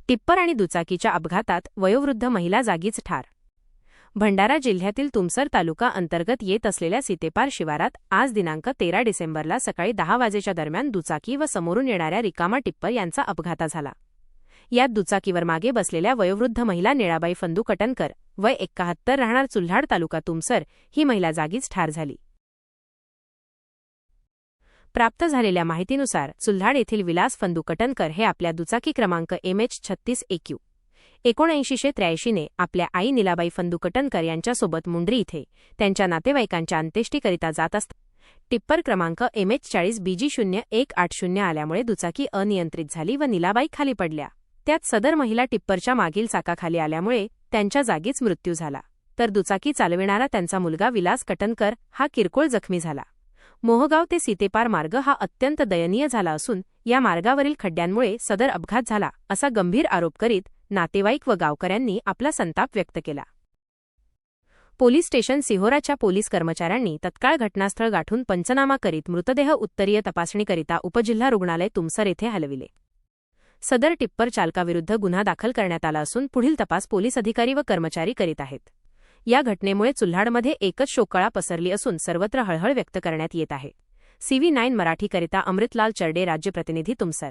Tipper आणि दुचाकीच्या अपघातात वयोवृद्ध महिला जागीच ठार. भंडारा जिल्ह्यातील तुमसर तालुका अंतर्गत येत असलेल्या सीतेपार शिवारात आज दिनांक 13 डिसेंबरला सकाळी 10 वाजेच्या दरम्यान दुचाकी व समोरून येणाऱ्या रिकामा टिप्पर यांचा अपघात झाला. यात दुचाकीवर मागे बसलेल्या वयोवृद्ध महिला निळाबाई फंदू कटनकर वय 71 राहणार चुल्हाड तालुका तुमसर ही महिला जागीच ठार झाली. प्राप्त झालेल्या माहितीनुसार चुल्हाड येथील विलास फंदू कटनकर हे आपल्या दुचाकी क्रमांक MH36AQ 7983 ने आपल्या आई निलाबाई फंदू कटनकर यांच्यासोबत मुंड्री इथे त्यांच्या नातेवाईकांच्या अंत्येष्टीकरिता जात असताना टिप्पर क्रमांक MH40BG0180 आल्यामुळे दुचाकी अनियंत्रित झाली व निलाबाई खाली पडल्या. त्यात सदर महिला टिप्परच्या मागील चाकाखाली आल्यामुळे त्यांच्या जागीच मृत्यू झाला, तर दुचाकी चालविणारा त्यांचा मुलगा विलास कटनकर हा किरकोळ जखमी झाला. मोहगाव ते सीतेपार मार्ग हा अत्यंत दयनीय झाला असून या मार्गावरील खड्ड्यांमुळे सदर अपघात झाला असा गंभीर आरोप करीत नातेवाईक व गावकऱ्यांनी आपला संताप व्यक्त केला. पोलीस स्टेशन सिहोराच्या पोलीस कर्मचाऱ्यांनी तत्काळ घटनास्थळ गाठून पंचनामा करीत मृतदेह उत्तरीय तपासणीकरिता उपजिल्हा रुग्णालय तुमसर येथे हलविले. सदर टिप्पर चालकाविरुद्ध गुन्हा दाखल करण्यात आला असून पुढील तपास पोलीस अधिकारी व कर्मचारी करीत आहेत. या घटनेमुळे चुल्हाडमध्ये एकच शोककळा पसरली असून सर्वत्र हळहळ व्यक्त करण्यात येत आहे. CV9 मराठीकरिता अमृतलाल चरडे, राज्य प्रतिनिधी तुमसर.